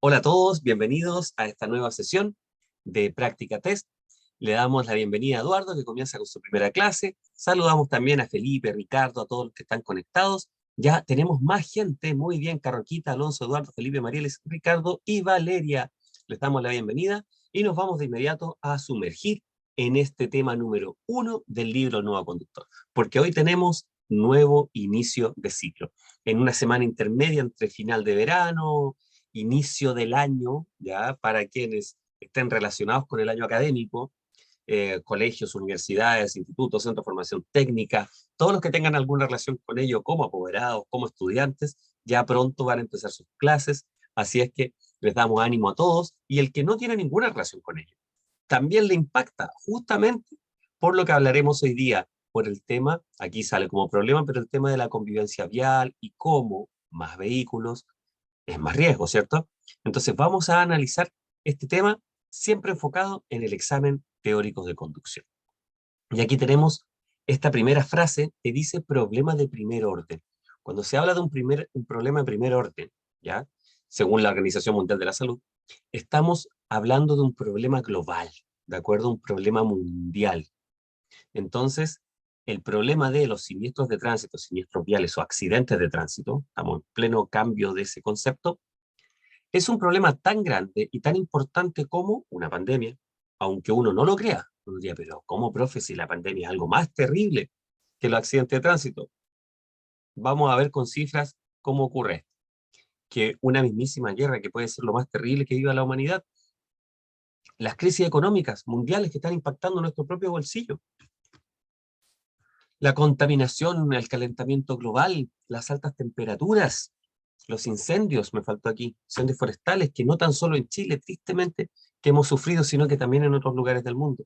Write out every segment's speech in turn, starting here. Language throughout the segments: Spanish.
Hola a todos, bienvenidos a esta nueva sesión de Práctica Test. Le damos la bienvenida a Eduardo, que comienza con su primera clase. Saludamos también a Felipe, Ricardo, a todos los que están conectados. Ya tenemos más gente, muy bien, Carroquita, Alonso, Eduardo, Felipe, Marieles, Ricardo y Valeria. Les damos la bienvenida y nos vamos de inmediato a sumergir en este tema número 1 del libro Nuevo Conductor, porque hoy tenemos nuevo inicio de ciclo. En una semana intermedia entre final de verano, inicio del año, ya para quienes estén relacionados con el año académico, colegios, universidades, institutos, centros de formación técnica, todos los que tengan alguna relación con ello como apoderados, como estudiantes, ya pronto van a empezar sus clases, así es que les damos ánimo a todos, y el que no tiene ninguna relación con ello, también le impacta, justamente por lo que hablaremos hoy día, por el tema, aquí sale como problema, pero el tema de la convivencia vial y cómo más vehículos, es más riesgo, ¿cierto? Entonces vamos a analizar este tema siempre enfocado en el examen teórico de conducción. Y aquí tenemos esta primera frase que dice problema de primer orden. Cuando se habla de un problema de primer orden, ¿ya? Según la Organización Mundial de la Salud, estamos hablando de un problema global, ¿de acuerdo? Un problema mundial. Entonces, el problema de los siniestros de tránsito, siniestros viales o accidentes de tránsito, estamos en pleno cambio de ese concepto, es un problema tan grande y tan importante como una pandemia, aunque uno no lo crea. Uno diría, pero ¿cómo, profe, si la pandemia es algo más terrible que los accidentes de tránsito? Vamos a ver con cifras cómo ocurre esto. Que una mismísima guerra, que puede ser lo más terrible que viva la humanidad, las crisis económicas mundiales que están impactando nuestro propio bolsillo, la contaminación, el calentamiento global, las altas temperaturas, los incendios, me faltó aquí, incendios forestales, que no tan solo en Chile, tristemente, que hemos sufrido, sino que también en otros lugares del mundo.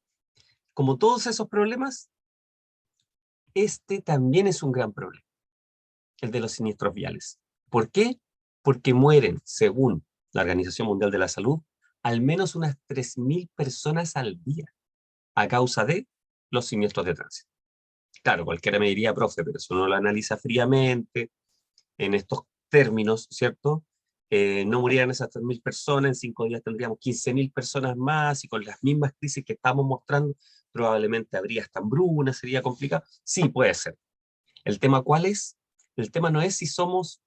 Como todos esos problemas, este también es un gran problema, el de los siniestros viales. ¿Por qué? Porque mueren, según la Organización Mundial de la Salud, al menos unas 3.000 personas al día a causa de los siniestros de tránsito. Claro, cualquiera me diría, profe, pero eso uno lo analiza fríamente, en estos términos, ¿cierto? No murieran esas 3.000 personas, en 5 días tendríamos 15.000 personas más, y con las mismas crisis que estamos mostrando, probablemente habría hasta hambruna, sería complicado. Sí, puede ser. ¿El tema cuál es? El tema no es si somos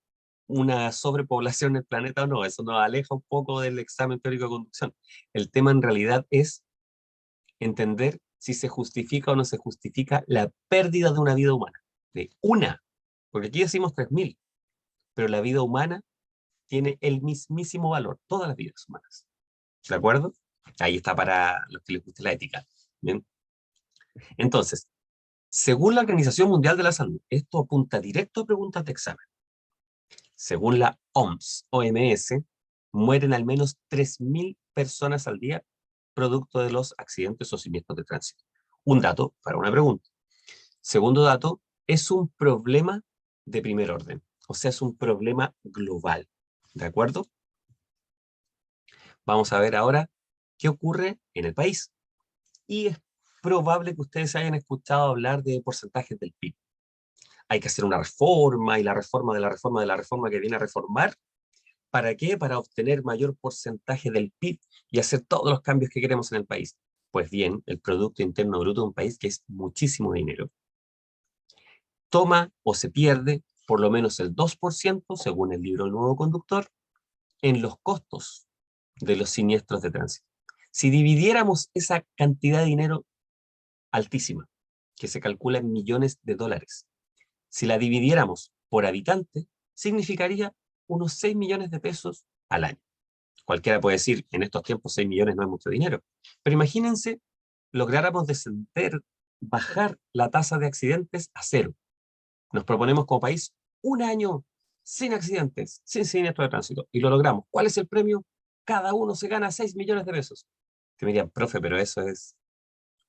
una sobrepoblación en el planeta o no, eso nos aleja un poco del examen teórico de conducción. El tema en realidad es entender si se justifica o no se justifica la pérdida de una vida humana, de una, porque aquí decimos 3.000, pero la vida humana tiene el mismísimo valor, todas las vidas humanas. ¿De acuerdo? Ahí está para los que les guste la ética. ¿Bien? Entonces, según la Organización Mundial de la Salud, esto apunta directo a preguntas de examen. Según la OMS, mueren al menos 3.000 personas al día producto de los accidentes o siniestros de tránsito. Un dato para una pregunta. Segundo dato, es un problema de primer orden, o sea, es un problema global. ¿De acuerdo? Vamos a ver ahora qué ocurre en el país. Y es probable que ustedes hayan escuchado hablar de porcentajes del PIB. Hay que hacer una reforma, y la reforma de la reforma de la reforma que viene a reformar. ¿Para qué? Para obtener mayor porcentaje del PIB y hacer todos los cambios que queremos en el país. Pues bien, el Producto Interno Bruto de un país, que es muchísimo dinero, toma o se pierde por lo menos el 2%, según el libro El Nuevo Conductor, en los costos de los siniestros de tránsito. Si dividiéramos esa cantidad de dinero altísima, que se calcula en millones de dólares, si la dividiéramos por habitante, significaría unos 6 millones de pesos al año. Cualquiera puede decir, en estos tiempos 6 millones no es mucho dinero, pero imagínense, lográramos descender, bajar la tasa de accidentes a cero. Nos proponemos como país un año sin accidentes, sin siniestro de tránsito, y lo logramos. ¿Cuál es el premio? Cada uno se gana 6 millones de pesos. Te me dirían, profe, pero eso es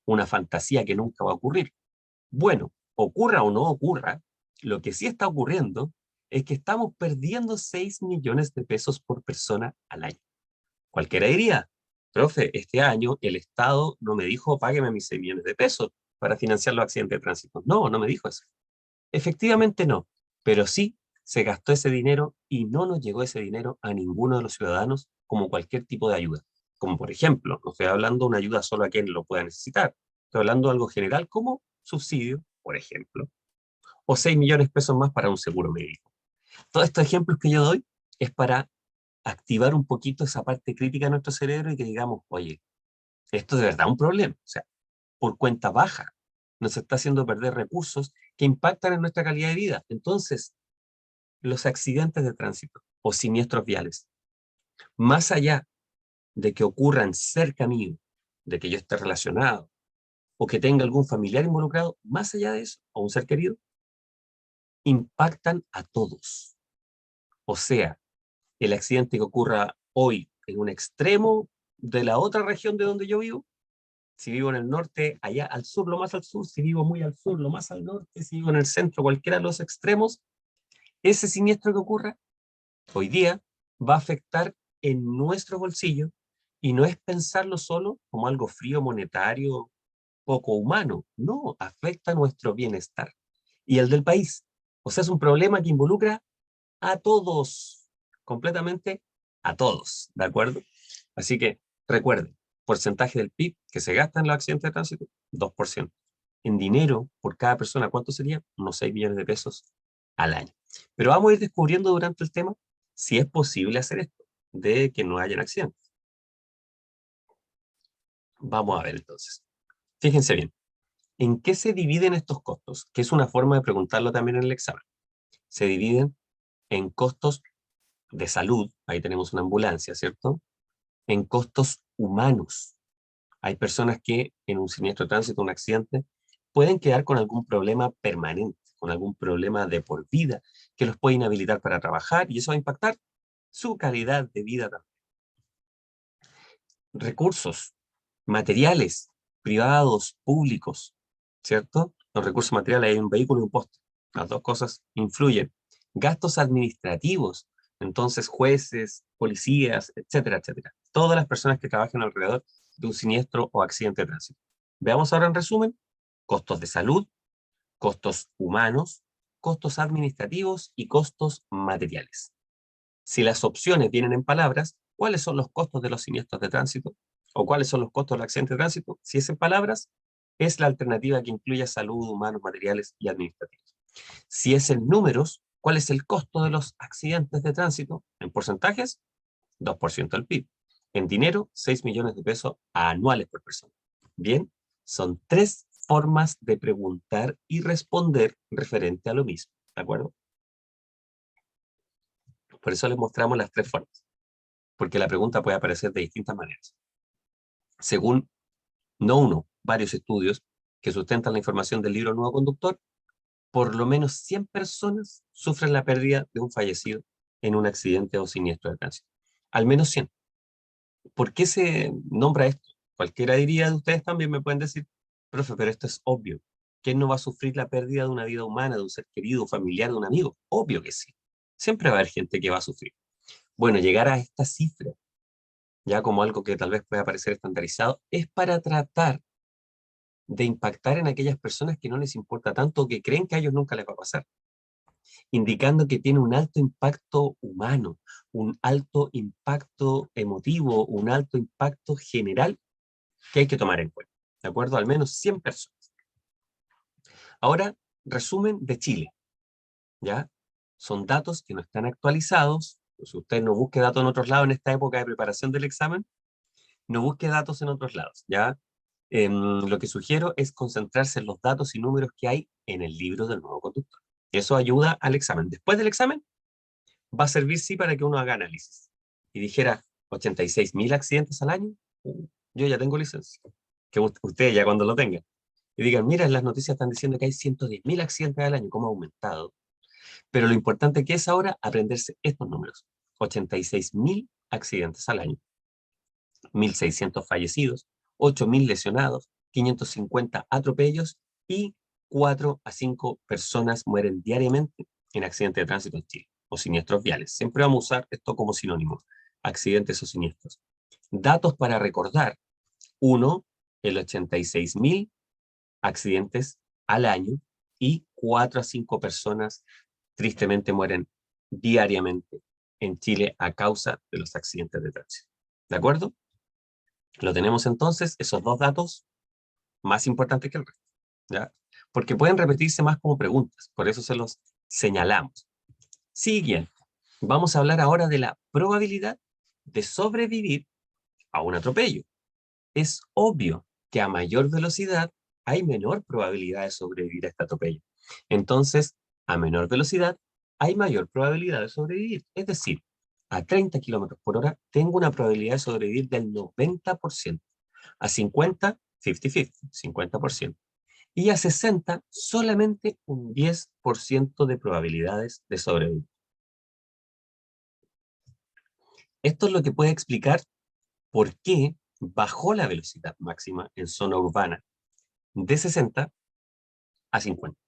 una fantasía que nunca va a ocurrir. Bueno, ocurra o no ocurra, lo que sí está ocurriendo es que estamos perdiendo 6 millones de pesos por persona al año. Cualquiera diría, profe, este año el Estado no me dijo págueme mis 6 millones de pesos para financiar los accidentes de tránsito. No, no me dijo eso. Efectivamente no, pero sí se gastó ese dinero y no nos llegó ese dinero a ninguno de los ciudadanos como cualquier tipo de ayuda. Como por ejemplo, no estoy hablando de una ayuda solo a quien lo pueda necesitar, estoy hablando de algo general como subsidio, por ejemplo, o 6 millones de pesos más para un seguro médico. Todos estos ejemplos que yo doy es para activar un poquito esa parte crítica de nuestro cerebro y que digamos, oye, esto es de verdad un problema. O sea, por cuenta baja nos está haciendo perder recursos que impactan en nuestra calidad de vida. Entonces, los accidentes de tránsito o siniestros viales, más allá de que ocurran cerca mío, de que yo esté relacionado, o que tenga algún familiar involucrado, más allá de eso, o un ser querido, impactan a todos. O sea, el accidente que ocurra hoy en un extremo de la otra región de donde yo vivo, si vivo en el norte, allá al sur, lo más al sur, si vivo muy al sur, lo más al norte, si vivo en el centro, cualquiera de los extremos, ese siniestro que ocurra hoy día va a afectar en nuestro bolsillo y no es pensarlo solo como algo frío, monetario, poco humano. No, afecta nuestro bienestar y el del país. O sea, es un problema que involucra a todos, completamente a todos, ¿de acuerdo? Así que recuerden, porcentaje del PIB que se gasta en los accidentes de tránsito, 2%. En dinero, por cada persona, ¿cuánto sería? Unos 6 millones de pesos al año. Pero vamos a ir descubriendo durante el tema si es posible hacer esto, de que no hayan accidentes. Vamos a ver entonces. Fíjense bien, ¿en qué se dividen estos costos? Que es una forma de preguntarlo también en el examen. Se dividen en costos de salud, ahí tenemos una ambulancia, ¿cierto? En costos humanos. Hay personas que en un siniestro de tránsito, un accidente, pueden quedar con algún problema permanente, con algún problema de por vida, que los puede inhabilitar para trabajar y eso va a impactar su calidad de vida también. Recursos, materiales, privados, públicos, ¿cierto? Los recursos materiales, hay un vehículo y un poste. Las dos cosas influyen. Gastos administrativos, entonces jueces, policías, etcétera, etcétera. Todas las personas que trabajan alrededor de un siniestro o accidente de tránsito. Veamos ahora en resumen, costos de salud, costos humanos, costos administrativos y costos materiales. Si las opciones vienen en palabras, ¿cuáles son los costos de los siniestros de tránsito? ¿O cuáles son los costos del accidente de tránsito? Si es en palabras, es la alternativa que incluye salud, humanos, materiales y administrativos. Si es en números, ¿cuál es el costo de los accidentes de tránsito? En porcentajes, 2% del PIB. En dinero, 6 millones de pesos anuales por persona. Bien, son 3 formas de preguntar y responder referente a lo mismo. ¿De acuerdo? Por eso les mostramos las 3 formas, porque la pregunta puede aparecer de distintas maneras. Según, no uno, varios estudios que sustentan la información del libro Nuevo Conductor, por lo menos 100 personas sufren la pérdida de un fallecido en un accidente o siniestro de tránsito. Al menos 100. ¿Por qué se nombra esto? Cualquiera diría de ustedes también me pueden decir, profe, pero esto es obvio. ¿Quién no va a sufrir la pérdida de una vida humana, de un ser querido, familiar, de un amigo? Obvio que sí. Siempre va a haber gente que va a sufrir. Bueno, llegar a esta cifra, ya como algo que tal vez pueda parecer estandarizado, es para tratar de impactar en aquellas personas que no les importa tanto o que creen que a ellos nunca les va a pasar, indicando que tiene un alto impacto humano, un alto impacto emotivo, un alto impacto general que hay que tomar en cuenta. ¿De acuerdo? Al menos 100 personas. Ahora, resumen de Chile. ¿Ya? Son datos que no están actualizados. Si usted no busque datos en otros lados en esta época de preparación del examen, no busque datos en otros lados. ¿Ya? Lo que sugiero es concentrarse en los datos y números que hay en el libro del nuevo conductor. Eso ayuda al examen. Después del examen, va a servir sí para que uno haga análisis. Y dijera, 86.000 accidentes al año, yo ya tengo licencia. Que usted ya cuando lo tenga. Y digan, mira, en las noticias están diciendo que hay 110.000 accidentes al año, ¿cómo ha aumentado? Pero lo importante que es ahora aprenderse estos números. 86.000 accidentes al año, 1.600 fallecidos, 8.000 lesionados, 550 atropellos y 4 a 5 personas mueren diariamente en accidentes de tránsito en Chile o siniestros viales. Siempre vamos a usar esto como sinónimo, accidentes o siniestros. Datos para recordar. 1, el 86.000 accidentes al año y 4 a 5 personas tristemente mueren diariamente en Chile a causa de los accidentes de tránsito. ¿De acuerdo? Lo tenemos entonces, esos dos datos más importantes que el resto, ¿ya? Porque pueden repetirse más como preguntas, por eso se los señalamos. Siguiente, vamos a hablar ahora de la probabilidad de sobrevivir a un atropello. Es obvio que a mayor velocidad hay menor probabilidad de sobrevivir a este atropello. Entonces, a menor velocidad hay mayor probabilidad de sobrevivir. Es decir, a 30 kilómetros por hora tengo una probabilidad de sobrevivir del 90%. A 50, 50-50, 50%. Y a 60, solamente un 10% de probabilidades de sobrevivir. Esto es lo que puede explicar por qué bajó la velocidad máxima en zona urbana de 60 a 50.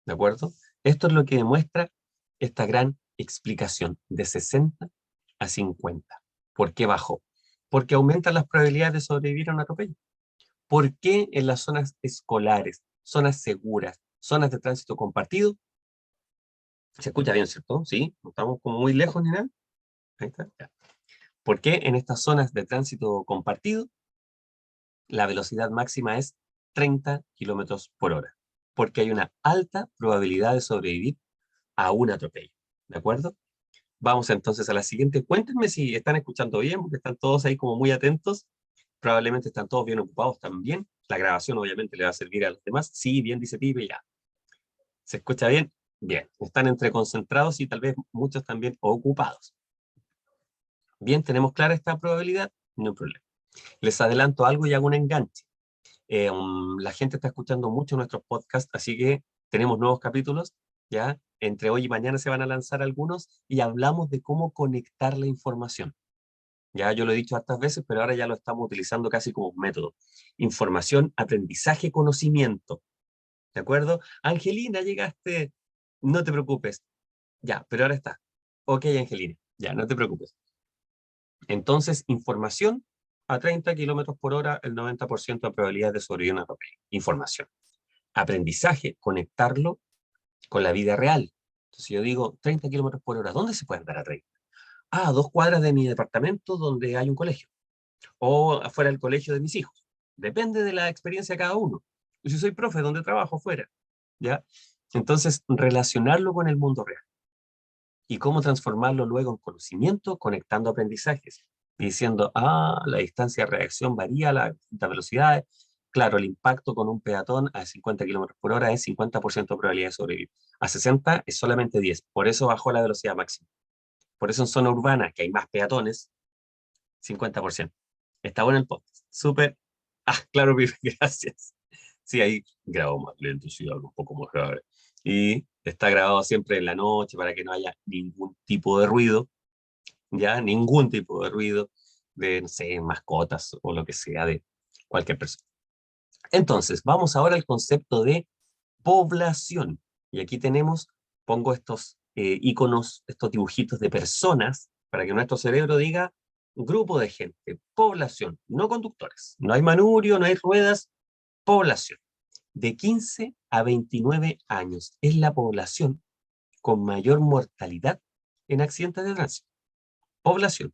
¿De acuerdo? Esto es lo que demuestra esta gran explicación de 60 a 50. ¿Por qué bajó? Porque aumentan las probabilidades de sobrevivir a un atropello. ¿Por qué en las zonas escolares, zonas seguras, zonas de tránsito compartido? Se escucha bien, ¿cierto? ¿Sí? No estamos como muy lejos ni nada. Ahí está. Ya. ¿Por qué en estas zonas de tránsito compartido la velocidad máxima es 30 kilómetros por hora? Porque hay una alta probabilidad de sobrevivir a un atropello. ¿De acuerdo? Vamos entonces a la siguiente. Cuéntenme si están escuchando bien, porque están todos ahí como muy atentos. Probablemente están todos bien ocupados también. La grabación obviamente le va a servir a los demás. Sí, bien, dice Pipe, ya. ¿Se escucha bien? Bien. Están entre concentrados y tal vez muchos también ocupados. Bien, ¿tenemos clara esta probabilidad? No hay problema. Les adelanto algo y hago un enganche. La gente está escuchando mucho nuestros podcasts, así que tenemos nuevos capítulos, ¿ya? Entre hoy y mañana se van a lanzar algunos y hablamos de cómo conectar la información. Ya yo lo he dicho hartas veces, pero ahora ya lo estamos utilizando casi como un método. Información, aprendizaje, conocimiento. ¿De acuerdo? Angelina, llegaste. No te preocupes. Ya, pero ahora está. Ok, Angelina. Ya, no te preocupes. Entonces, información a 30 kilómetros por hora, el 90% de probabilidad de sobrevivir a un atropello. Información. Aprendizaje, conectarlo con la vida real. Entonces yo digo 30 kilómetros por hora, ¿dónde se puede andar a 30? Ah, a 2 cuadras de mi departamento donde hay un colegio. O afuera del colegio de mis hijos. Depende de la experiencia de cada uno. Y si soy profe, ¿dónde trabajo? Afuera. ¿Ya? Entonces, relacionarlo con el mundo real. Y cómo transformarlo luego en conocimiento, conectando aprendizajes. Diciendo, la distancia de reacción varía a las velocidades. Claro, el impacto con un peatón a 50 kilómetros por hora es 50% de probabilidad de sobrevivir. A 60 es solamente 10. Por eso bajó la velocidad máxima. Por eso en zona urbana, que hay más peatones, 50%. Está bueno el podcast. Súper. Claro, Pipe, gracias. Sí, ahí grabo más lento, sí, algo un poco más grave. Y está grabado siempre en la noche para que no haya ningún tipo de ruido, ya, ningún tipo de ruido de, no sé, mascotas o lo que sea de cualquier persona. Entonces, vamos ahora al concepto de población. Y aquí tenemos, pongo estos iconos, estos dibujitos de personas, para que nuestro cerebro diga grupo de gente, población, no conductores. No hay manubrio, no hay ruedas, población. De 15 a 29 años es la población con mayor mortalidad en accidentes de tránsito. Población.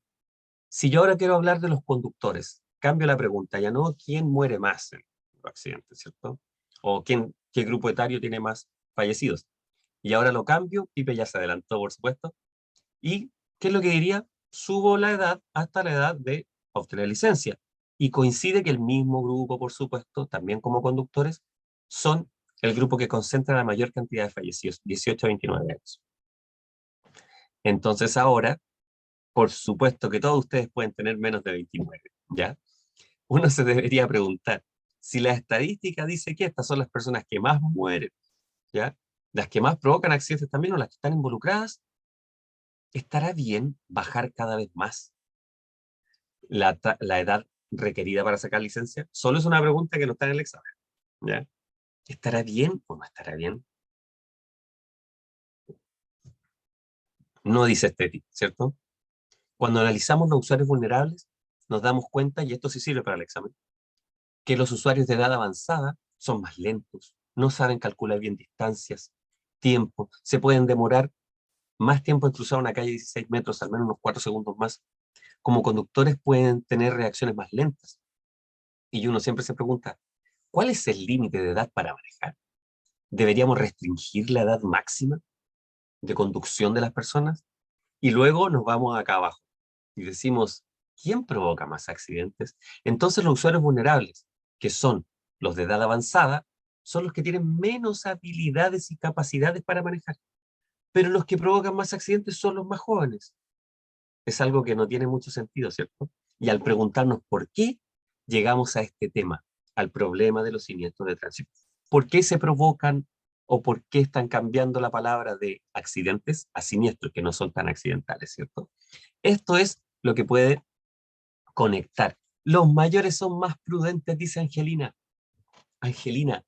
Si yo ahora quiero hablar de los conductores, cambio la pregunta, ya no quién muere más en los accidentes, ¿cierto? O qué grupo etario tiene más fallecidos. Y ahora lo cambio, Pipe ya se adelantó, por supuesto. ¿Y qué es lo que diría? Subo la edad hasta la edad de obtener licencia. Y coincide que el mismo grupo, por supuesto, también como conductores, son el grupo que concentra la mayor cantidad de fallecidos, 18 a 29 años. Entonces ahora, por supuesto que todos ustedes pueden tener menos de 29, ¿ya? Uno se debería preguntar, si la estadística dice que estas son las personas que más mueren, ¿ya? Las que más provocan accidentes también o las que están involucradas, ¿estará bien bajar cada vez más la edad requerida para sacar licencia? Solo es una pregunta que no está en el examen, ¿ya? ¿Estará bien o no estará bien? No dice estética, ¿cierto? Cuando analizamos los usuarios vulnerables, nos damos cuenta, y esto sí sirve para el examen, que los usuarios de edad avanzada son más lentos, no saben calcular bien distancias, tiempo, se pueden demorar más tiempo en cruzar una calle de 16 metros, al menos unos 4 segundos más. Como conductores pueden tener reacciones más lentas. Y uno siempre se pregunta, ¿cuál es el límite de edad para manejar? ¿Deberíamos restringir la edad máxima de conducción de las personas? Y luego nos vamos acá abajo y decimos, ¿quién provoca más accidentes? Entonces los usuarios vulnerables, que son los de edad avanzada, son los que tienen menos habilidades y capacidades para manejar. Pero los que provocan más accidentes son los más jóvenes. Es algo que no tiene mucho sentido, ¿cierto? Y al preguntarnos por qué llegamos a este tema, al problema de los siniestros de tránsito. ¿Por qué se provocan o por qué están cambiando la palabra de accidentes a siniestros, que no son tan accidentales, ¿cierto? Esto es lo que puede conectar. Los mayores son más prudentes, dice Angelina. Angelina,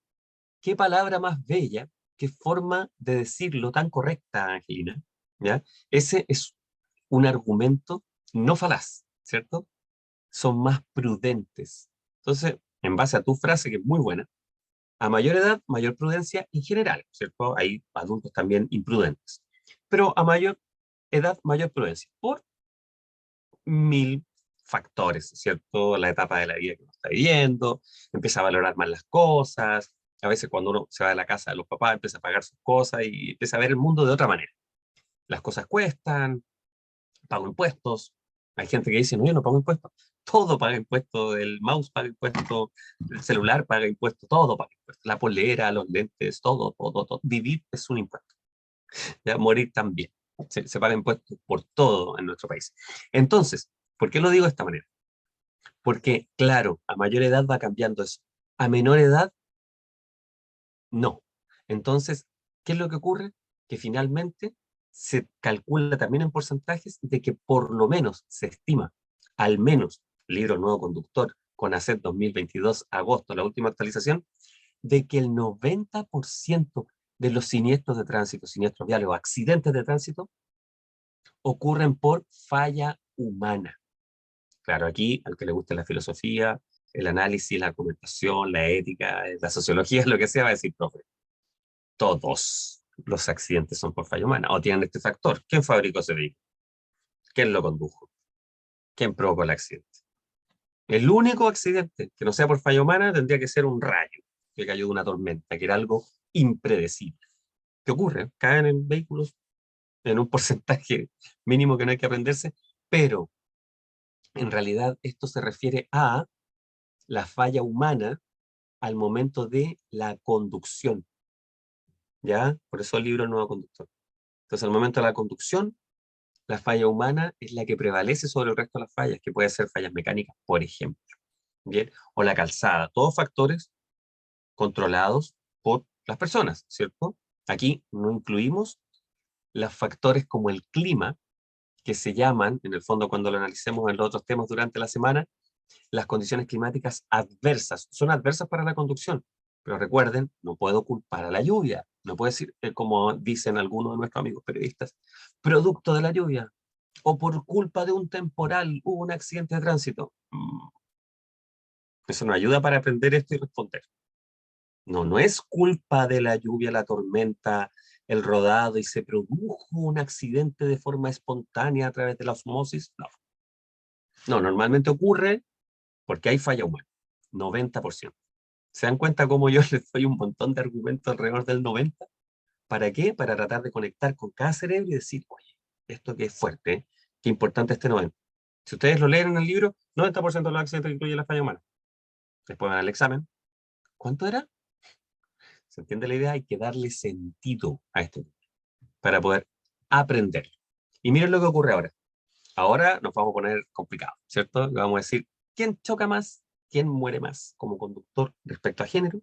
qué palabra más bella, qué forma de decirlo tan correcta, Angelina. ¿Ya? Ese es un argumento no falaz, ¿cierto? Son más prudentes. Entonces, en base a tu frase, que es muy buena, a mayor edad, mayor prudencia en general, ¿cierto? Hay adultos también imprudentes. Pero a mayor edad, mayor prudencia, por mil factores, ¿cierto? La etapa de la vida que uno está viviendo, empieza a valorar más las cosas, a veces cuando uno se va de la casa de los papás, empieza a pagar sus cosas y empieza a ver el mundo de otra manera. Las cosas cuestan, pago impuestos. Hay gente que dice, no, yo no pago impuestos. Todo paga impuestos, el mouse paga impuestos, el celular paga impuestos, todo paga impuestos. La polera, los lentes, todo, todo, todo. Vivir es un impuesto. Ya, morir también. Se paga impuestos por todo en nuestro país. Entonces, ¿por qué lo digo de esta manera? Porque, claro, a mayor edad va cambiando eso. A menor edad, no. Entonces, ¿qué es lo que ocurre? Que finalmente se calcula también en porcentajes de que por lo menos se estima, al menos, libro Nuevo Conductor, con ACET 2022, agosto, la última actualización, de que el 90% de los siniestros de tránsito, siniestros viales o accidentes de tránsito ocurren por falla humana. Claro, aquí, al que le guste la filosofía, el análisis, la argumentación, la ética, la sociología, lo que sea, va a decir, profe, todos los accidentes son por falla humana o tienen este factor. ¿Quién fabricó ese vehículo? ¿Quién lo condujo? ¿Quién provocó el accidente? El único accidente que no sea por falla humana tendría que ser un rayo que cayó de una tormenta, que era algo impredecible. ¿Qué ocurre? Caen en vehículos en un porcentaje mínimo que no hay que aprenderse, pero en realidad esto se refiere a la falla humana al momento de la conducción, ¿ya? Por eso el libro Nuevo Conductor. Entonces, al momento de la conducción, la falla humana es la que prevalece sobre el resto de las fallas, que puede ser fallas mecánicas, por ejemplo, ¿bien? O la calzada, todos factores controlados por las personas, ¿cierto? Aquí no incluimos los factores como el clima, que se llaman, en el fondo cuando lo analicemos en los otros temas durante la semana, las condiciones climáticas adversas. Son adversas para la conducción, pero recuerden, no puedo culpar a la lluvia. No puedo decir, como dicen algunos de nuestros amigos periodistas, producto de la lluvia o por culpa de un temporal hubo un accidente de tránsito. Eso nos ayuda para aprender esto y responder. No, no es culpa de la lluvia, la tormenta, el rodado y se produjo un accidente de forma espontánea a través de la osmosis. No, no, normalmente ocurre porque hay falla humana, 90%. ¿Se dan cuenta cómo yo les doy un montón de argumentos alrededor del 90%? ¿Para qué? Para tratar de conectar con cada cerebro y decir, oye, esto que es fuerte, ¿eh? Qué importante este 90%. Si ustedes lo leen en el libro, 90% de los accidentes incluyen la falla humana. Después van al examen. ¿Cuánto era? ¿Se entiende la idea? Hay que darle sentido a esto para poder aprender. Y miren lo que ocurre ahora. Ahora nos vamos a poner complicados, ¿cierto? Y vamos a decir, ¿quién choca más? ¿Quién muere más como conductor respecto a género?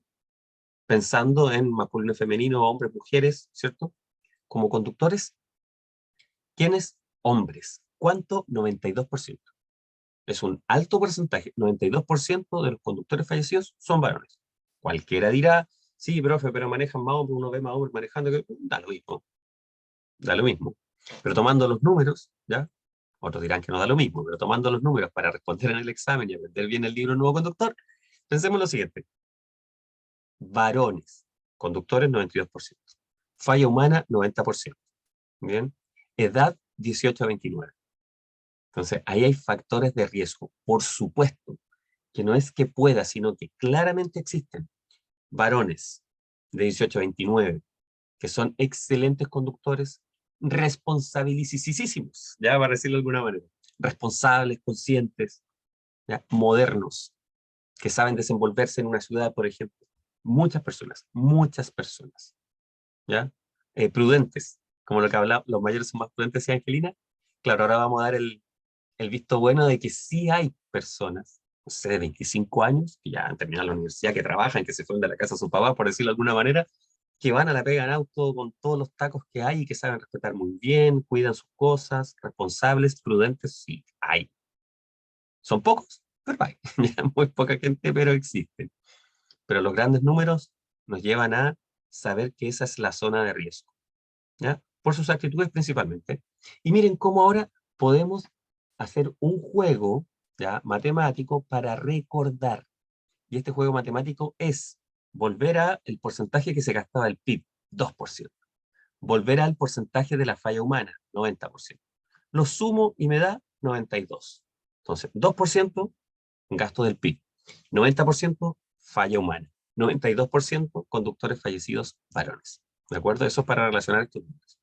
Pensando en masculino y femenino, hombres, mujeres, ¿cierto? Como conductores, ¿quiénes? Hombres. ¿Cuánto? 92%. Es un alto porcentaje. 92% de los conductores fallecidos son varones. Cualquiera dirá, sí, profe, pero manejan más hombres, uno ve más hombres manejando, que da lo mismo, da lo mismo. Pero tomando los números, ¿ya? Otros dirán que no da lo mismo, pero tomando los números para responder en el examen y aprender bien el libro Nuevo Conductor, pensemos lo siguiente. Varones, conductores 92%. Falla humana 90%. Bien. edad 18 a 29. Entonces, ahí hay factores de riesgo. Por supuesto, que no es que pueda, sino que claramente existen varones de 18 a 29 que son excelentes conductores, responsabilísimos, ya para decirlo de alguna manera, responsables, conscientes, ¿ya? Modernos, que saben desenvolverse en una ciudad, por ejemplo. Muchas personas, ¿ya? Prudentes, como lo que hablaba, los mayores son más prudentes, ¿sí, Angelina? Claro, ahora vamos a dar el visto bueno de que sí hay personas, no sé, de 25 años, que ya han terminado la universidad, que trabajan, que se fueron de la casa de su papá, por decirlo de alguna manera, que van a la pega en auto con todos los tacos que hay y que saben respetar muy bien, cuidan sus cosas, responsables, prudentes, sí, hay. Son pocos, pero hay. Muy poca gente, pero existen. Pero los grandes números nos llevan a saber que esa es la zona de riesgo, ¿ya? Por sus actitudes principalmente. Y miren cómo ahora podemos hacer un juego, ¿ya? Matemático para recordar. Y este juego matemático es volver a el porcentaje que se gastaba el PIB, 2%. Volver al porcentaje de la falla humana, 90%. Lo sumo y me da 92. Entonces, 2% gasto del PIB, 90% falla humana, 92% conductores fallecidos varones. ¿De acuerdo? Eso es para relacionar estos números.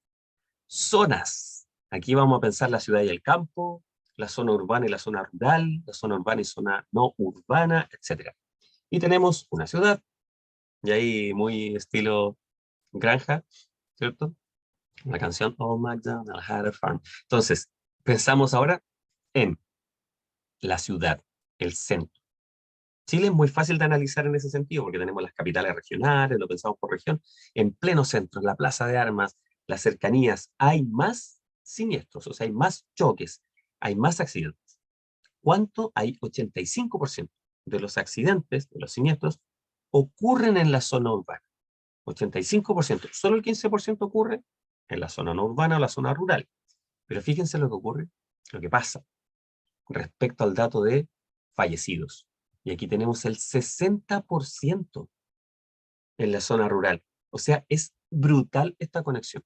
Zonas. Aquí vamos a pensar la ciudad y el campo, la zona urbana y la zona rural, la zona urbana y zona no urbana, etc. Y tenemos una ciudad, y ahí muy estilo granja, ¿cierto? La canción Oh MacDonald had a farm. Entonces, pensamos ahora en la ciudad, el centro. Chile es muy fácil de analizar en ese sentido, porque tenemos las capitales regionales, lo pensamos por región. En pleno centro, en la plaza de armas, las cercanías, hay más siniestros, o sea, hay más choques, hay más accidentes. ¿Cuánto? Hay 85% de los accidentes, de los siniestros, ocurren en la zona urbana. 85%. Solo el 15% ocurre en la zona no urbana o la zona rural. Pero fíjense lo que ocurre, lo que pasa respecto al dato de fallecidos. Y aquí tenemos el 60% en la zona rural. O sea, es brutal esta conexión.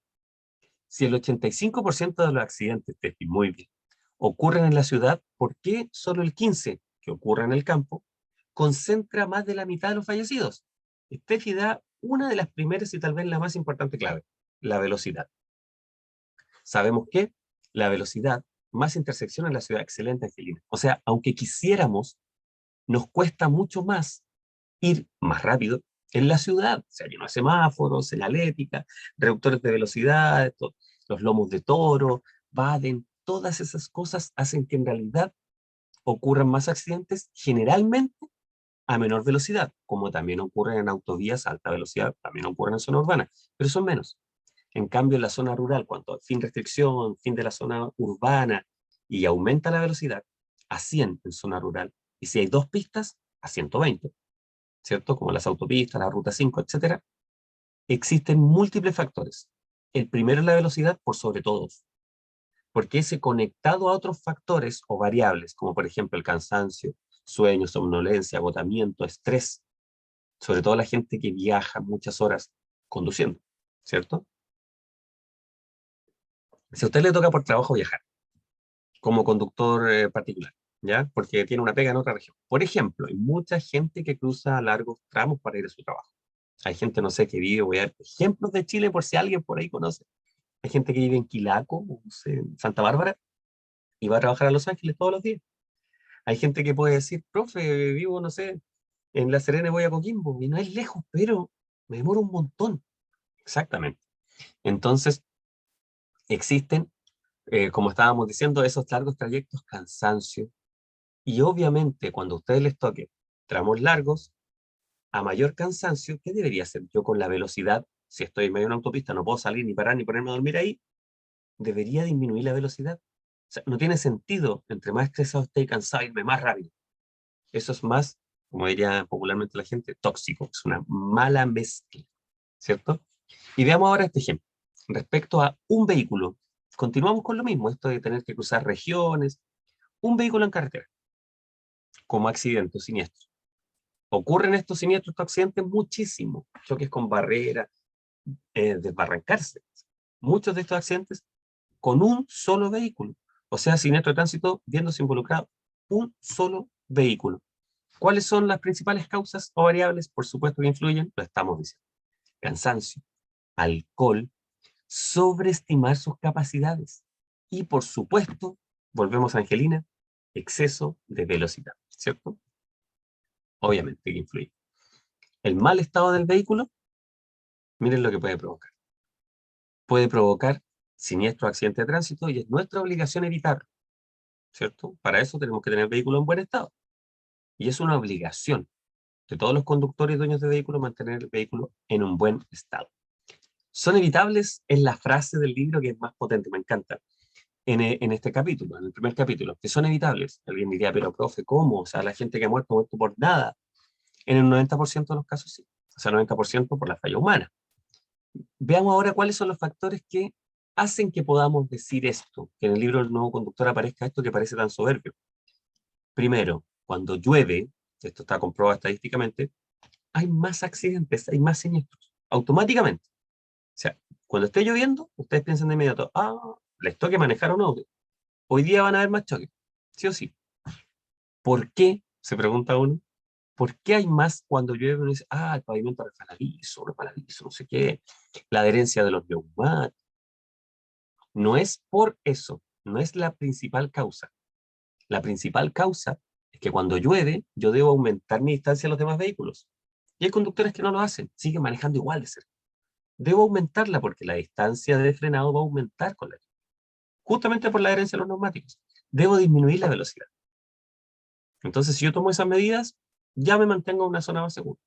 Si el 85% de los accidentes, Tefi, muy bien, ocurren en la ciudad, ¿por qué solo el 15% que ocurre en el campo concentra más de la mitad de los fallecidos? Steffi da una de las primeras y tal vez la más importante clave, la velocidad. Sabemos que la velocidad más intersección en la ciudad, excelente, Angelina. O sea, aunque quisiéramos, nos cuesta mucho más ir más rápido en la ciudad. O sea, lleno de semáforos, señalética, reductores de velocidad, los lomos de toro, Baden, todas esas cosas hacen que en realidad ocurran más accidentes, generalmente a menor velocidad, como también ocurren en autovías a alta velocidad, también ocurren en zona urbana, pero son menos. En cambio, en la zona rural, cuando fin restricción, fin de la zona urbana y aumenta la velocidad, a 100 en zona rural. Y si hay dos pistas, a 120, ¿cierto? Como las autopistas, la ruta 5, etcétera. Existen múltiples factores. El primero es la velocidad por sobre todos, porque ese conectado a otros factores o variables, como por ejemplo el cansancio, sueño, somnolencia, agotamiento, estrés, sobre todo la gente que viaja muchas horas conduciendo, ¿cierto? Si a usted le toca por trabajo viajar, como conductor particular, ¿ya? Porque tiene una pega en otra región. Por ejemplo, hay mucha gente que cruza largos tramos para ir a su trabajo. Hay gente, no sé, que vive, voy a dar ejemplos de Chile por si alguien por ahí conoce. Hay gente que vive en Quilaco, no sé, en Santa Bárbara, y va a trabajar a Los Ángeles todos los días. Hay gente que puede decir, profe, vivo, no sé, en La Serena y voy a Coquimbo, y no es lejos, pero me demoro un montón. Exactamente. Entonces, existen, como estábamos diciendo, esos largos trayectos, cansancio, y obviamente cuando a ustedes les toque tramos largos, a mayor cansancio, ¿qué debería hacer yo con la velocidad? Si estoy en medio de una autopista, no puedo salir ni parar ni ponerme a dormir ahí, debería disminuir la velocidad. O sea, no tiene sentido, entre más estresado esté y cansado, irme más rápido. Eso es más, como diría popularmente la gente, tóxico, es una mala mezcla, ¿cierto? Y veamos ahora este ejemplo. Respecto a un vehículo, continuamos con lo mismo, esto de tener que cruzar regiones, un vehículo en carretera, como accidente o siniestro. Ocurren estos siniestros, estos accidentes muchísimo, choques con barreras, desbarrancarse. Muchos de estos accidentes con un solo vehículo. O sea, siniestro de tránsito viéndose involucrado un solo vehículo. ¿Cuáles son las principales causas o variables? Por supuesto que influyen, lo estamos diciendo. Cansancio, alcohol, sobreestimar sus capacidades. Y por supuesto, volvemos a Angelina, exceso de velocidad, ¿cierto? Obviamente que influye. El mal estado del vehículo, miren lo que puede provocar. Puede provocar siniestro accidente de tránsito y es nuestra obligación evitarlo, ¿cierto? Para eso tenemos que tener el vehículo en buen estado. Y es una obligación de todos los conductores y dueños de vehículos mantener el vehículo en un buen estado. Son evitables es la frase del libro que es más potente, me encanta, en este capítulo, en el primer capítulo, que son evitables. Alguien diría, pero profe, ¿cómo? O sea, la gente que ha muerto por nada. En el 90% de los casos sí. O sea, 90% por la falla humana. Veamos ahora cuáles son los factores que hacen que podamos decir esto, que en el libro del nuevo conductor aparezca esto que parece tan soberbio. Primero, cuando llueve, esto está comprobado estadísticamente, hay más accidentes, hay más siniestros, automáticamente. O sea, cuando esté lloviendo, ustedes piensan de inmediato, les toque manejar un auto. Hoy día van a haber más choques, sí o sí. ¿Por qué? Se pregunta uno. ¿Por qué hay más cuando llueve? Uno dice, el pavimento resbaladizo, no sé qué, la adherencia de los neumáticos. No es por eso, no es la principal causa. La principal causa es que cuando llueve, yo debo aumentar mi distancia a los demás vehículos. Y hay conductores que no lo hacen, siguen manejando igual de cerca. Debo aumentarla porque la distancia de frenado va a aumentar con la lluvia, justamente por la adherencia a los neumáticos. Debo disminuir la velocidad. Entonces, si yo tomo esas medidas, ya me mantengo en una zona más segura.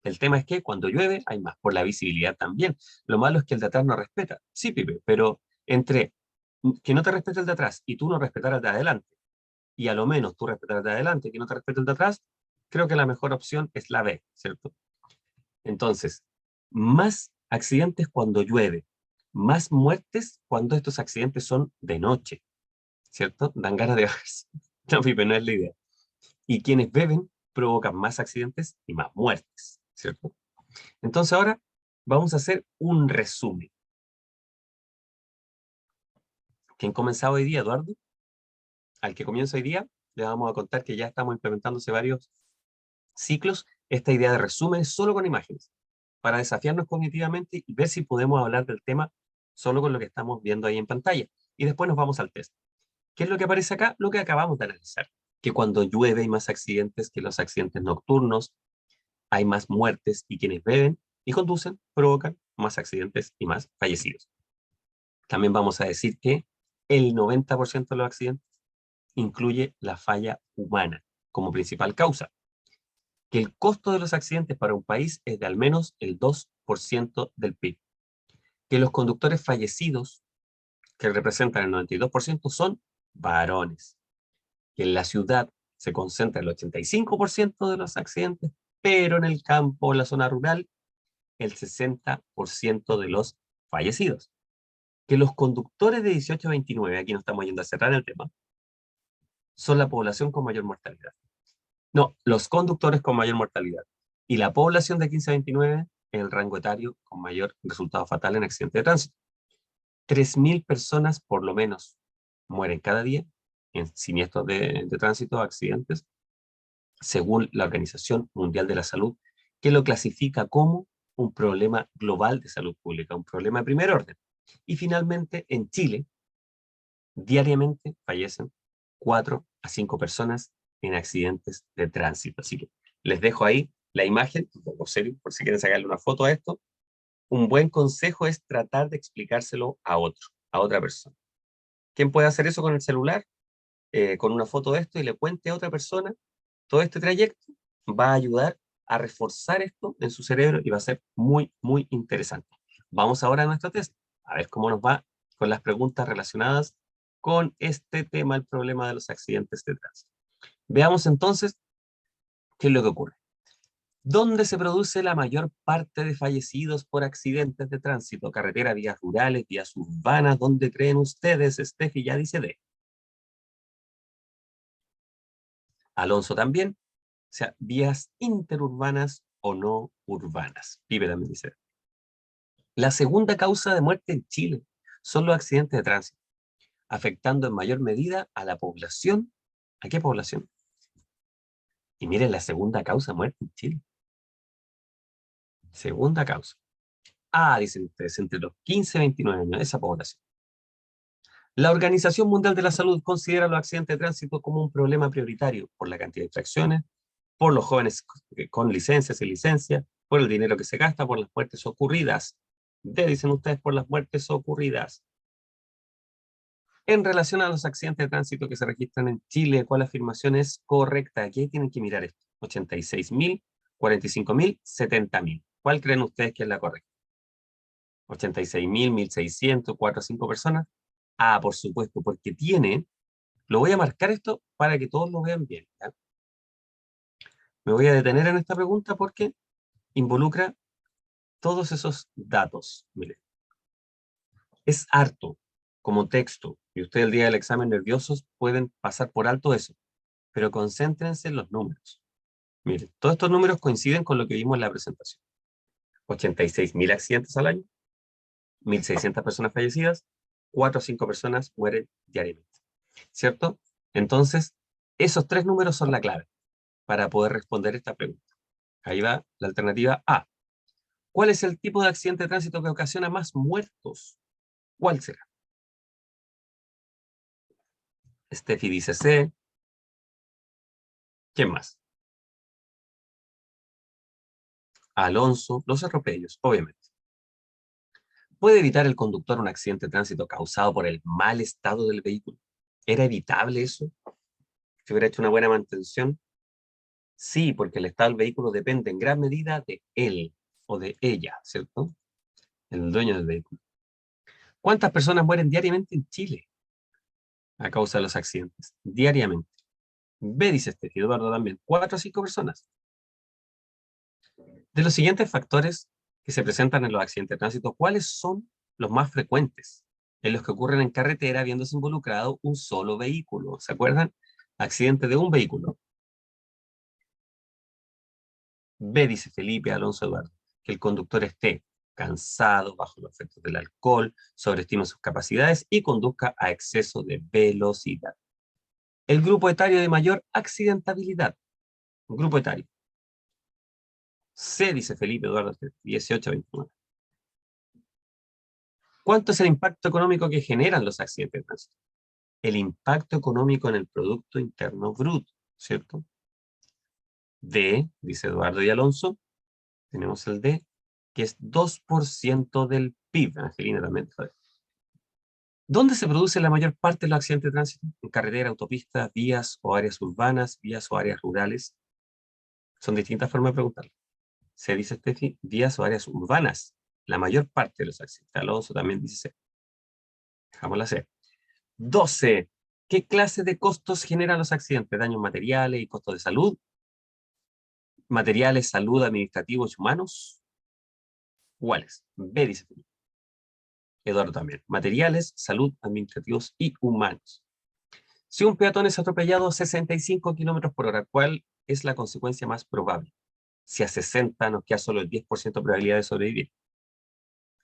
El tema es que cuando llueve hay más, por la visibilidad también. Lo malo es que el de atrás no respeta. Sí, Pipe, pero entre que no te respete el de atrás y tú no respetar el de adelante, y a lo menos tú respetar el de adelante y que no te respete el de atrás, creo que la mejor opción es la B, ¿cierto? Entonces, más accidentes cuando llueve, más muertes cuando estos accidentes son de noche, ¿cierto? Dan ganas de bajarse. No, Pipe, no es la idea. Y quienes beben provocan más accidentes y más muertes, ¿cierto? Entonces ahora vamos a hacer un resumen. ¿Quién comenzaba hoy día, Eduardo? Al que comienza hoy día, le vamos a contar que ya estamos implementándose varios ciclos. Esta idea de resumen es solo con imágenes, para desafiarnos cognitivamente y ver si podemos hablar del tema solo con lo que estamos viendo ahí en pantalla. Y después nos vamos al test. ¿Qué es lo que aparece acá? Lo que acabamos de analizar. Que cuando llueve hay más accidentes que los accidentes nocturnos, hay más muertes y quienes beben y conducen provocan más accidentes y más fallecidos. También vamos a decir que el 90% de los accidentes incluye la falla humana como principal causa, que el costo de los accidentes para un país es de al menos el 2% del PIB, que los conductores fallecidos, que representan el 92%, son varones, que en la ciudad se concentra el 85% de los accidentes, pero en el campo, en la zona rural, el 60% de los fallecidos. Que los conductores de 18 a 29, aquí no estamos yendo a cerrar el tema, son la población con mayor mortalidad. No, los conductores con mayor mortalidad. Y la población de 15 a 29 es el rango etario con mayor resultado fatal en accidentes de tránsito. 3.000 personas por lo menos mueren cada día en siniestros de tránsito, accidentes, según la Organización Mundial de la Salud, que lo clasifica como un problema global de salud pública, un problema de primer orden. Y finalmente, en Chile, diariamente fallecen 4 a 5 personas en accidentes de tránsito. Así que les dejo ahí la imagen, un poco serio, por si quieren sacarle una foto a esto. Un buen consejo es tratar de explicárselo a otro, a otra persona. ¿Quién puede hacer eso con el celular? Con una foto de esto y le cuente a otra persona todo este trayecto, va a ayudar a reforzar esto en su cerebro y va a ser muy, muy interesante. Vamos ahora a nuestro test, a ver cómo nos va con las preguntas relacionadas con este tema, el problema de los accidentes de tránsito. Veamos entonces qué es lo que ocurre. ¿Dónde se produce la mayor parte de fallecidos por accidentes de tránsito? Carretera, vías rurales, vías urbanas. ¿Dónde creen ustedes? Steffi ya dice D. Alonso también. O sea, vías interurbanas o no urbanas. Pipe también dice. La segunda causa de muerte en Chile son los accidentes de tránsito, afectando en mayor medida a la población. ¿A qué población? Y miren la segunda causa de muerte en Chile. Segunda causa. Ah, dicen ustedes, entre los 15 y 29 años, esa población. La Organización Mundial de la Salud considera los accidentes de tránsito como un problema prioritario por la cantidad de infracciones, por los jóvenes con licencias y licencias, por el dinero que se gasta, por las muertes ocurridas. Dicen ustedes, por las muertes ocurridas. En relación a los accidentes de tránsito que se registran en Chile, ¿cuál afirmación es correcta? Aquí tienen que mirar esto. 86.000, 45.000, 70.000. ¿Cuál creen ustedes que es la correcta? 86.000, 1.600, 4 o 5 personas. Ah, por supuesto, porque tiene, lo voy a marcar esto para que todos lo vean bien, ¿ya? Me voy a detener en esta pregunta porque involucra todos esos datos. Mire, es harto como texto, y ustedes el día del examen nerviosos pueden pasar por alto eso, pero concéntrense en los números. Mire, todos estos números coinciden con lo que vimos en la presentación. 86.000 accidentes al año, 1.600 personas fallecidas, 4 o 5 personas mueren diariamente. ¿Cierto? Entonces, esos tres números son la clave para poder responder esta pregunta. Ahí va la alternativa A. ¿Cuál es el tipo de accidente de tránsito que ocasiona más muertos? ¿Cuál será? Steffi dice C. ¿Quién más? Alonso, los atropellos, obviamente. ¿Puede evitar el conductor un accidente de tránsito causado por el mal estado del vehículo? ¿Era evitable eso? ¿Si hubiera hecho una buena mantención? Sí, porque el estado del vehículo depende en gran medida de él o de ella, ¿cierto? El dueño del vehículo. ¿Cuántas personas mueren diariamente en Chile a causa de los accidentes? Diariamente. B, dice Steffi, Eduardo también. 4 o 5 personas. De los siguientes factores que se presentan en los accidentes de tránsito, ¿cuáles son los más frecuentes en los que ocurren en carretera habiéndose involucrado un solo vehículo? ¿Se acuerdan? Accidente de un vehículo. B, dice Felipe Alonso Eduardo, que el conductor esté cansado, bajo los efectos del alcohol, sobreestime sus capacidades y conduzca a exceso de velocidad. El grupo etario de mayor accidentabilidad. Grupo etario. C, dice Felipe Eduardo, 18 a 29. ¿Cuánto es el impacto económico que generan los accidentes de tránsito? El impacto económico en el Producto Interno Bruto, ¿cierto? D, dice Eduardo y Alonso, tenemos el D, que es 2% del PIB, Angelina también. ¿Dónde se produce la mayor parte de los accidentes de tránsito? ¿En carretera, autopistas, vías o áreas urbanas, vías o áreas rurales? Son distintas formas de preguntarlo. Se dice, Steffi, vías o áreas urbanas. La mayor parte de los accidentes. Alonso también dice C. Dejamos la C. 12. ¿Qué clase de costos generan los accidentes? ¿Daños materiales y costos de salud? ¿Materiales, salud, administrativos y humanos? ¿Cuáles? B, dice Felipe. Eduardo también. Materiales, salud, administrativos y humanos. Si un peatón es atropellado a 65 kilómetros por hora, ¿cuál es la consecuencia más probable? Si a 60 nos queda solo el 10% de probabilidad de sobrevivir.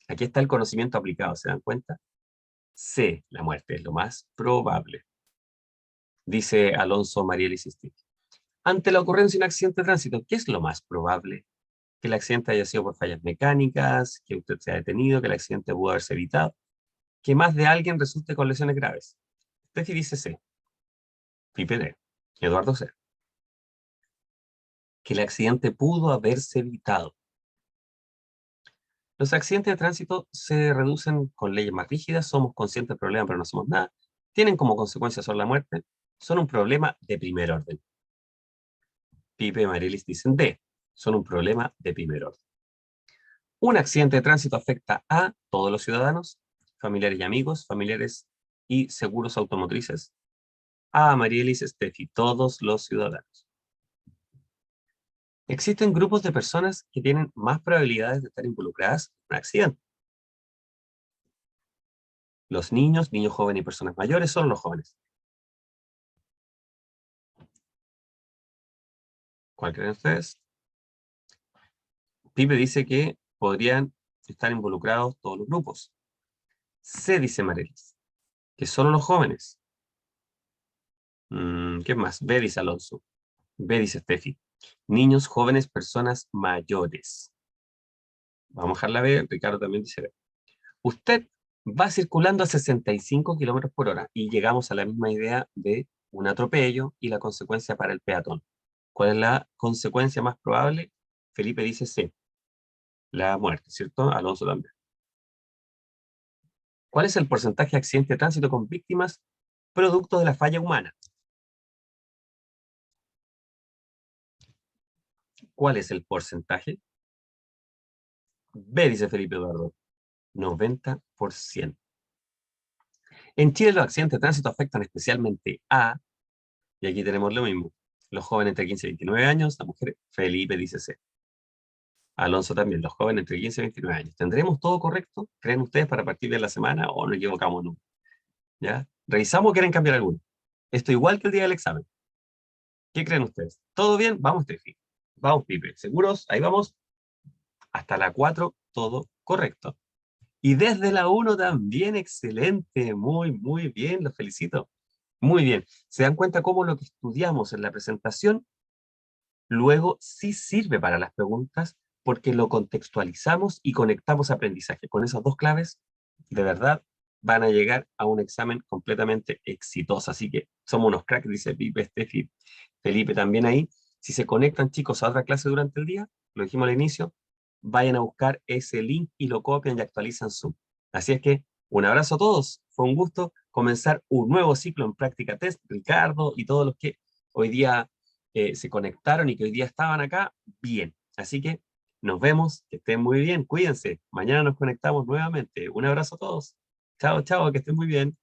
Aquí está el conocimiento aplicado, ¿se dan cuenta? C, la muerte es lo más probable. Dice Alonso Mariel Sisti. Ante la ocurrencia de un accidente de tránsito, ¿qué es lo más probable? Que el accidente haya sido por fallas mecánicas, que usted se haya detenido, que el accidente pudo haberse evitado, que más de alguien resulte con lesiones graves. Steffi dice C. Pipe D. Eduardo C. Que el accidente pudo haberse evitado. Los accidentes de tránsito se reducen con leyes más rígidas, somos conscientes del problema pero no hacemos nada, tienen como consecuencia solo la muerte, son un problema de primer orden. Pipe y Marilis dicen D, son un problema de primer orden. Un accidente de tránsito afecta a todos los ciudadanos, familiares y amigos, familiares y seguros automotrices. A Marielis, Steffi, todos los ciudadanos. Existen grupos de personas que tienen más probabilidades de estar involucradas en un accidente. Los niños, niños jóvenes y personas mayores son los jóvenes. ¿Cuál creen ustedes? Pipe dice que podrían estar involucrados todos los grupos. C, dice Marelis, que solo los jóvenes. ¿Qué más? B, dice Alonso. B, dice Steffi. Niños, jóvenes, personas mayores. Vamos a dejarla B, Ricardo también dice B. Usted va circulando a 65 kilómetros por hora y llegamos a la misma idea de un atropello y la consecuencia para el peatón. ¿Cuál es la consecuencia más probable? Felipe dice C, la muerte, ¿cierto? Alonso también. ¿Cuál es el porcentaje de accidentes de tránsito con víctimas producto de la falla humana? ¿Cuál es el porcentaje? B, dice Felipe Eduardo, 90%. En Chile los accidentes de tránsito afectan especialmente a, y aquí tenemos lo mismo, los jóvenes entre 15 y 29 años, la mujer, Felipe dice C. Alonso también, los jóvenes entre 15 y 29 años. ¿Tendremos todo correcto? ¿Creen ustedes para partir de la semana o nos equivocamos nunca? ¿Ya? ¿Revisamos o quieren cambiar alguno? Esto igual que el día del examen. ¿Qué creen ustedes? ¿Todo bien? Vamos, Tefi. Vamos, Pipe. ¿Seguros? Ahí vamos. Hasta la 4, todo correcto. Y desde la 1 también, excelente. Muy, muy bien, los felicito. Muy bien. ¿Se dan cuenta cómo lo que estudiamos en la presentación luego sí sirve para las preguntas porque lo contextualizamos y conectamos aprendizaje? Con esas dos claves, de verdad, van a llegar a un examen completamente exitoso. Así que somos unos cracks, dice Pipe, Steffi, Felipe también ahí. Si se conectan, chicos, a otra clase durante el día, lo dijimos al inicio, vayan a buscar ese link y lo copian y actualizan Zoom. Así es que un abrazo a todos. Fue un gusto comenzar un nuevo ciclo en Práctica Test. Ricardo y todos los que hoy día se conectaron y que hoy día estaban acá, bien. Así que nos vemos, que estén muy bien, cuídense. Mañana nos conectamos nuevamente. Un abrazo a todos. Chao, chao, que estén muy bien.